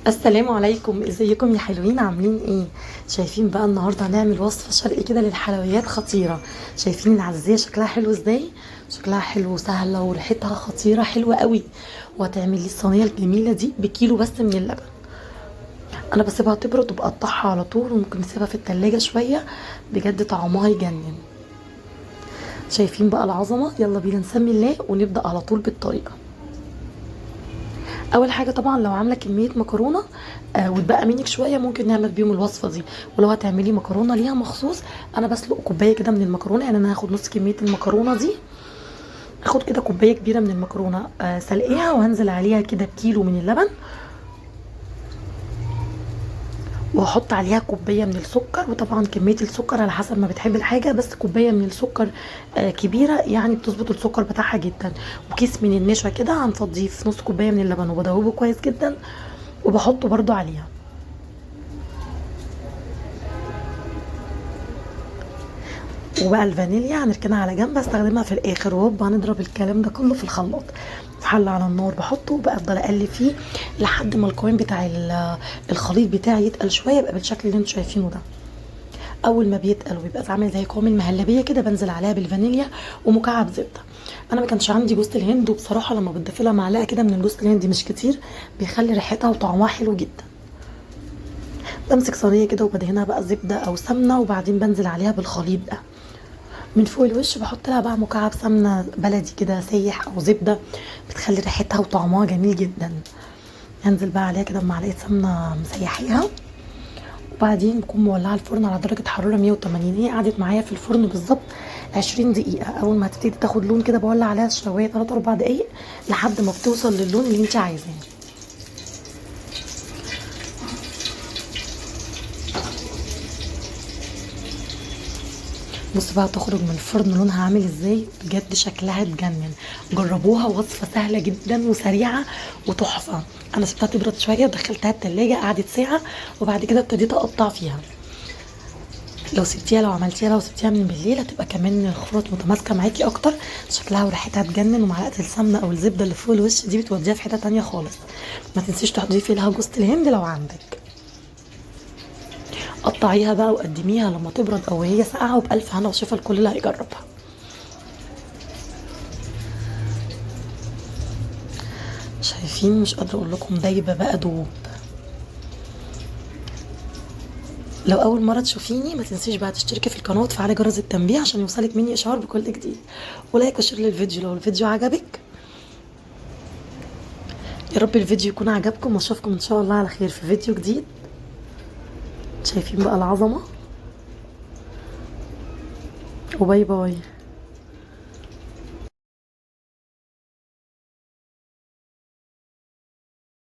السلام عليكم، ازيكم يا حلوين؟ عاملين ايه؟ شايفين بقى النهارده هنعمل وصفه شرقي كده للحلويات خطيره. شايفين العزيزيه شكلها حلو ازاي؟ شكلها حلو وسهله وريحتها خطيره حلوه قوي. وهتعملي الصينيه الجميله دي بكيلو بس من اللبن. انا بسيبها تبرد وبقطعها على طول، وممكن نسيبها في التلاجة شويه. بجد طعمها يجنن. شايفين بقى العظمه؟ يلا بينا نسمي الله ونبدا على طول بالطريقه. اول حاجه طبعا لو عامله كميه مكرونه واتبقى منك شويه ممكن نعمل بيهم الوصفه دي. ولو هتعملي مكرونه ليها مخصوص، انا بسلق كوبايه كده من المكرونه، يعني انا هاخد نص كميه المكرونه دي. هاخد كده كوبايه كبيره من المكرونه سلقيها، وهنزل عليها كده بكيلو من اللبن. وهحط عليها كوبايه من السكر، وطبعا كميه السكر على حسب ما بتحب الحاجه، بس كوبايه من السكر كبيره يعني بتظبط السكر بتاعها جدا. وكيس من النشا كده هنفضيه في نص كوبايه من اللبن وبدوبه كويس جدا. وبحطه برضو عليها. وبقى الفانيليا هنركنها على جنب، استخدمها في الاخر. وهوب هنضرب الكلام ده كله في الخلاط في حله على النار، بحطه وبفضل اقلب فيه لحد ما القوام بتاع الخليط بتاعي يتقل شويه، يبقى بالشكل اللي انتوا شايفينه ده. اول ما بيتقل وبيبقى عامل زي قوام المهلبيه كده، بنزل عليها بالفانيليا ومكعب زبده. انا ما كانش عندي جوز الهند، وبصراحه لما بتضيف لها معلقه كده من الجوز الهند مش كتير، بيخلي ريحتها وطعمها حلو جدا. بمسك صينيه كده وبدهنها بقى زبده او سمنه، وبعدين بنزل عليها بالخليط ده. من فوق الوش بحط لها بقى مكعب سمنه بلدي كده سايح او زبده، بتخلي ريحتها وطعمها جميل جدا. انزل بقى عليها كده بمعلقه سمنه مسيحيها. وبعدين بكون مولعه الفرن على درجه حراره 180. هي قعدت معايا في الفرن بالظبط 20 دقيقه. اول ما تبتدي تاخد لون كده بولع عليها الشوايه 3 4 دقايق لحد ما بتوصل للون اللي انت عايزاه. بص بقى تخرج من الفرن لونها عامل ازاي، بجد شكلها تجنن. جربوها، وصفة سهلة جدا وسريعة وتحفة. انا سبتها تبرد شوية ودخلتها التلاجة قعدت ساعة، وبعد كده ابتديت اقطع فيها. لو عملتيها لو سبتيها من بالليل هتبقى كمان الخروط متماسكة معاكي اكتر. شكلها وريحتها تجنن، ومعلقة السمنة او الزبدة اللي فوق الوش دي بتوديها في حتة تانية خالص. ما تنسيش تضيفي لها جوز الهند لو عندك. قطعيها بقى وقدميها لما تبرد او هي ساقعه، وبألف هنا وشفا لكل اللي هيجربها. شايفين؟ مش قادره اقول لكم دايبه بقى دوب. لو اول مره تشوفيني ما تنسيش بقى تشتركي في القناه وتفعلي جرس التنبيه عشان يوصلك مني اشعار بكل جديد. ولايك وشير للفيديو لو الفيديو عجبك. يا رب الفيديو يكون عجبكم، واشوفكم ان شاء الله على خير في فيديو جديد. شايفين بقى العظمه؟ وباي باي.